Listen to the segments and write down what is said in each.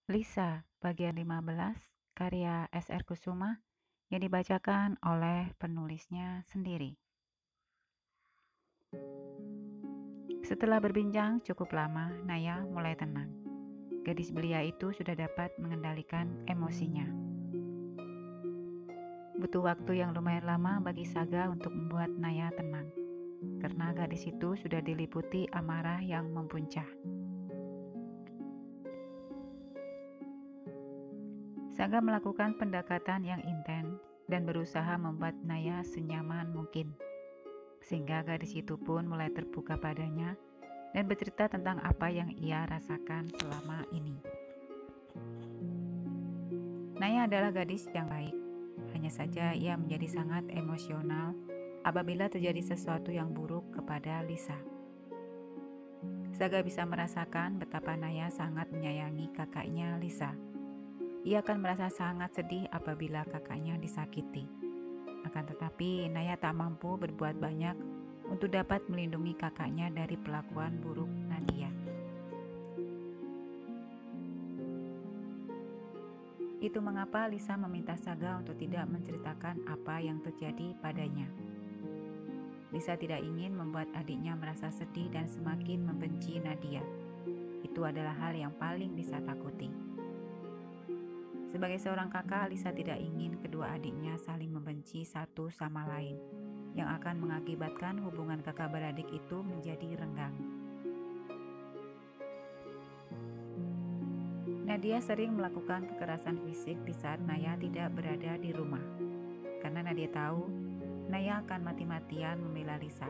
Lisa, bagian 15, karya S.R. Kusuma, yang dibacakan oleh penulisnya sendiri. Setelah berbincang cukup lama, Naya mulai tenang. Gadis belia itu sudah dapat mengendalikan emosinya. Butuh waktu yang lumayan lama bagi Saga untuk membuat Naya tenang, karena gadis itu sudah diliputi amarah yang mempuncah. Saga melakukan pendekatan yang intens dan berusaha membuat Naya senyaman mungkin, sehingga gadis itu pun mulai terbuka padanya dan bercerita tentang apa yang ia rasakan selama ini. Naya adalah gadis yang baik, hanya saja ia menjadi sangat emosional apabila terjadi sesuatu yang buruk kepada Lisa. Saga bisa merasakan betapa Naya sangat menyayangi kakaknya Lisa. Ia akan merasa sangat sedih apabila kakaknya disakiti. Akan tetapi, Naya tak mampu berbuat banyak untuk dapat melindungi kakaknya dari perlakuan buruk Nadia. Itu mengapa Lisa meminta Saga untuk tidak menceritakan apa yang terjadi padanya. Lisa tidak ingin membuat adiknya merasa sedih dan semakin membenci Nadia. Itu adalah hal yang paling Lisa takuti. Sebagai seorang kakak, Lisa tidak ingin kedua adiknya saling membenci satu sama lain, yang akan mengakibatkan hubungan kakak beradik itu menjadi renggang. Nadia sering melakukan kekerasan fisik di saat Naya tidak berada di rumah, karena Nadia tahu Naya akan mati-matian membela Lisa.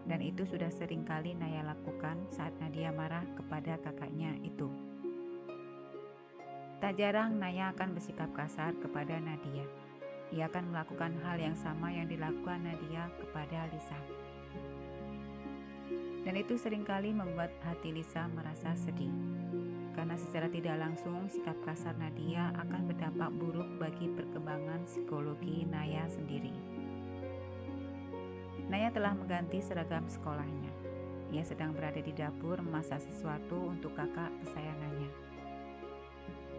Dan itu sudah sering kali Naya lakukan saat Nadia marah kepada kakaknya itu. Tak jarang Naya akan bersikap kasar kepada Nadia. Ia akan melakukan hal yang sama yang dilakukan Nadia kepada Lisa. Dan itu seringkali membuat hati Lisa merasa sedih. Karena secara tidak langsung sikap kasar Nadia akan berdampak buruk bagi perkembangan psikologi Naya sendiri. Naya telah mengganti seragam sekolahnya. Ia sedang berada di dapur memasak sesuatu untuk kakak kesayangannya.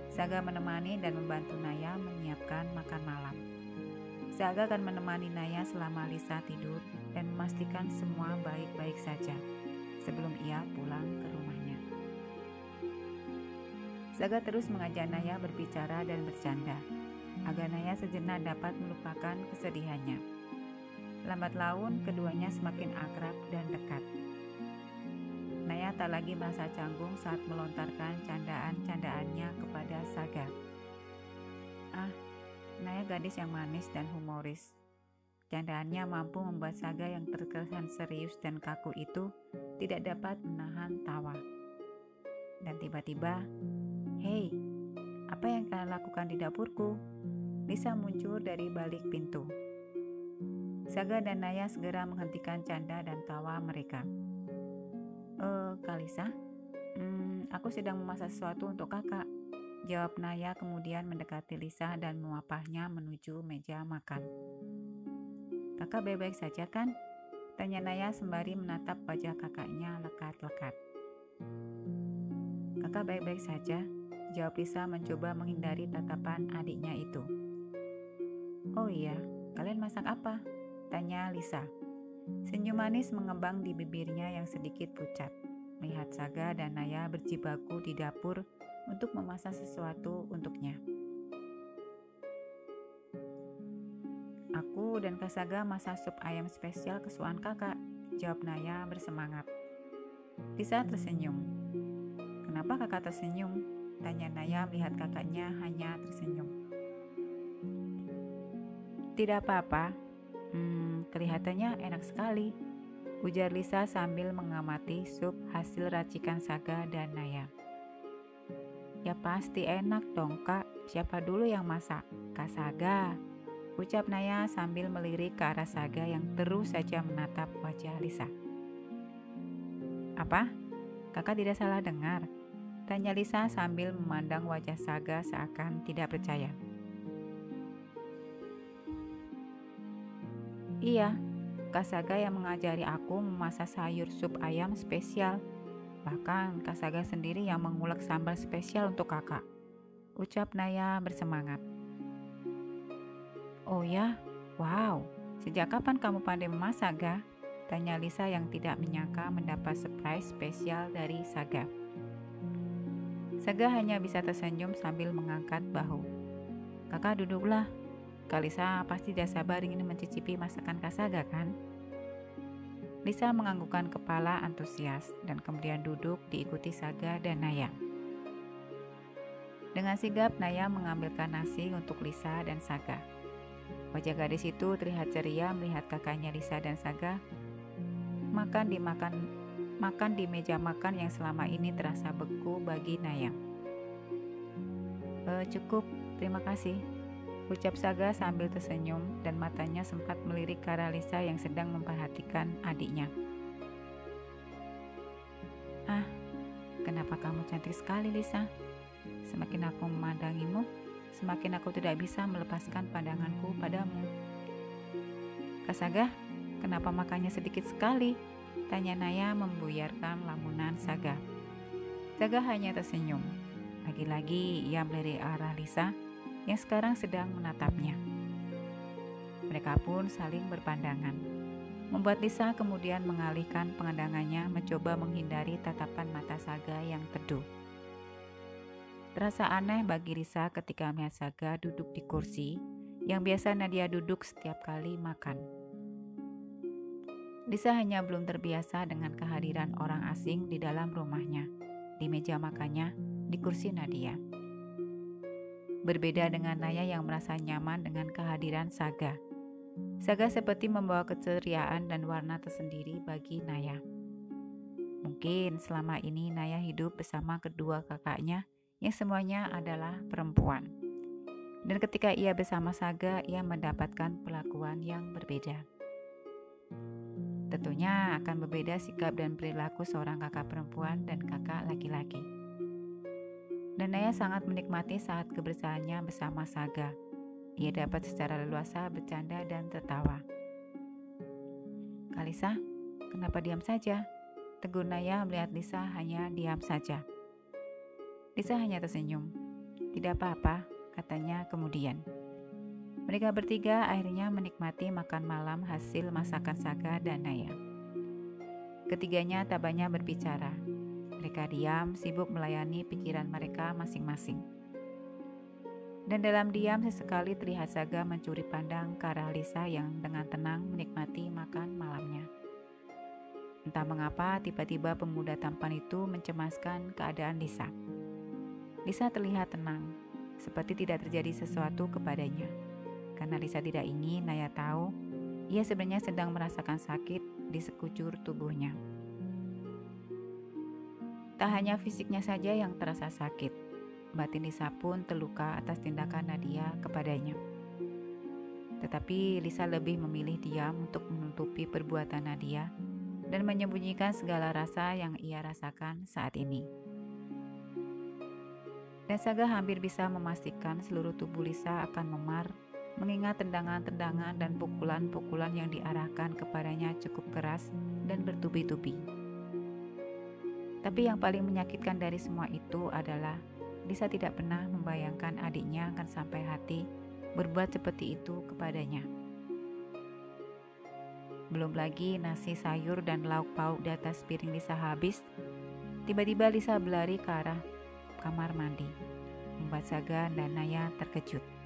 Saga menemani dan membantu Naya menyiapkan makan malam. Saga akan menemani Naya selama Lisa tidur dan memastikan semua baik-baik saja sebelum ia pulang ke rumahnya. Saga terus mengajak Naya berbicara dan bercanda, agar Naya sejenak dapat melupakan kesedihannya. Lambat laun, keduanya semakin akrab dan dekat. Naya tak lagi merasa canggung saat melontarkan candaan-candaannya kepada Saga. Naya gadis yang manis dan humoris. Candaannya mampu membuat Saga yang terkesan serius dan kaku itu tidak dapat menahan tawa. Dan tiba-tiba, "Hei, apa yang kalian lakukan di dapurku?" Lisa muncul dari balik pintu. Saga dan Naya segera menghentikan canda dan tawa mereka. Kak Lisa, aku sedang memasak sesuatu untuk kakak," jawab Naya kemudian mendekati Lisa dan memapahnya menuju meja makan. "Kakak baik-baik saja kan?" tanya Naya sembari menatap wajah kakaknya lekat-lekat. "Kakak baik-baik saja," jawab Lisa mencoba menghindari tatapan adiknya itu. "Oh iya, kalian masak apa?" tanya Lisa. Senyum manis mengembang di bibirnya yang sedikit pucat, melihat Saga dan Naya berjibaku di dapur untuk memasak sesuatu untuknya. "Aku dan Kak Saga masak sup ayam spesial kesukaan kakak," jawab Naya bersemangat. Lisa tersenyum. "Kenapa kakak tersenyum?" tanya Naya melihat kakaknya hanya tersenyum. "Tidak apa-apa, kelihatannya enak sekali," ujar Lisa sambil mengamati sup hasil racikan Saga dan Naya. "Ya pasti enak dong kak, siapa dulu yang masak? Kak Saga," ucap Naya sambil melirik ke arah Saga yang terus saja menatap wajah Lisa. "Apa? Kakak tidak salah dengar?" tanya Lisa sambil memandang wajah Saga seakan tidak percaya. "Iya, Kak Saga yang mengajari aku memasak sayur sup ayam spesial," Bahkan Kak Saga sendiri yang mengulek sambal spesial untuk kakak, ucap Naya bersemangat. Oh ya, wow, sejak kapan kamu pandai memasak, Ga? Tanya Lisa yang tidak menyangka mendapat surprise spesial dari Saga. Saga hanya bisa tersenyum sambil mengangkat bahu. Kakak duduklah, Kak Lisa pasti tidak sabar ingin mencicipi masakan Kak Saga kan? Lisa menganggukkan kepala antusias dan kemudian duduk diikuti Saga dan Naya. Dengan sigap Naya mengambilkan nasi untuk Lisa dan Saga. Wajah gadis itu terlihat ceria melihat kakaknya Lisa dan Saga makan di meja makan yang selama ini terasa beku bagi Naya. Cukup, terima kasih, ucap Saga sambil tersenyum dan matanya sempat melirik ke arah Lisa yang sedang memperhatikan adiknya. Ah, kenapa kamu cantik sekali, Lisa? Semakin aku memandangimu, semakin aku tidak bisa melepaskan pandanganku padamu. Kak Saga, kenapa makannya sedikit sekali? Tanya Naya membuyarkan lamunan Saga. Saga hanya tersenyum. Lagi-lagi ia melirik arah Lisa yang sekarang sedang menatapnya. Mereka pun saling berpandangan, membuat Lisa kemudian mengalihkan pandangannya mencoba menghindari tatapan mata Saga yang teduh. Terasa aneh bagi Lisa ketika melihat Saga duduk di kursi yang biasa Nadia duduk setiap kali makan. Lisa hanya belum terbiasa dengan kehadiran orang asing di dalam rumahnya, di meja makannya, di kursi Nadia. Berbeda dengan Naya yang merasa nyaman dengan kehadiran Saga. Saga seperti membawa keceriaan dan warna tersendiri bagi Naya. Mungkin selama ini Naya hidup bersama kedua kakaknya yang semuanya adalah perempuan. Dan ketika ia bersama Saga, ia mendapatkan perlakuan yang berbeda. Tentunya akan berbeda sikap dan perilaku seorang kakak perempuan dan kakak laki-laki. Dan Naya sangat menikmati saat kebersamaannya bersama Saga. Ia dapat secara leluasa bercanda dan tertawa. Kak Lisa, kenapa diam saja? Tegur Naya melihat Lisa hanya diam saja. Lisa hanya tersenyum. Tidak apa-apa, katanya kemudian. Mereka bertiga akhirnya menikmati makan malam hasil masakan Saga dan Naya. Ketiganya tak banyak berbicara. Mereka diam, sibuk melayani pikiran mereka masing-masing. Dan dalam diam sesekali terlihat Saga mencuri pandang ke arah Lisa yang dengan tenang menikmati makan malamnya. Entah mengapa tiba-tiba pemuda tampan itu mencemaskan keadaan Lisa. Lisa terlihat tenang, seperti tidak terjadi sesuatu kepadanya. Karena Lisa tidak ingin Naya tahu, ia sebenarnya sedang merasakan sakit di sekujur tubuhnya. Tak hanya fisiknya saja yang terasa sakit, batin Lisa pun terluka atas tindakan Nadia kepadanya. Tetapi Lisa lebih memilih diam untuk menutupi perbuatan Nadia dan menyembunyikan segala rasa yang ia rasakan saat ini. Dan Saga hampir bisa memastikan seluruh tubuh Lisa akan memar mengingat tendangan-tendangan dan pukulan-pukulan yang diarahkan kepadanya cukup keras dan bertubi-tubi. Tapi yang paling menyakitkan dari semua itu adalah Lisa tidak pernah membayangkan adiknya akan sampai hati berbuat seperti itu kepadanya. Belum lagi nasi sayur dan lauk pauk di atas piring Lisa habis, tiba-tiba Lisa berlari ke arah kamar mandi, membuat Saga dan Naya terkejut.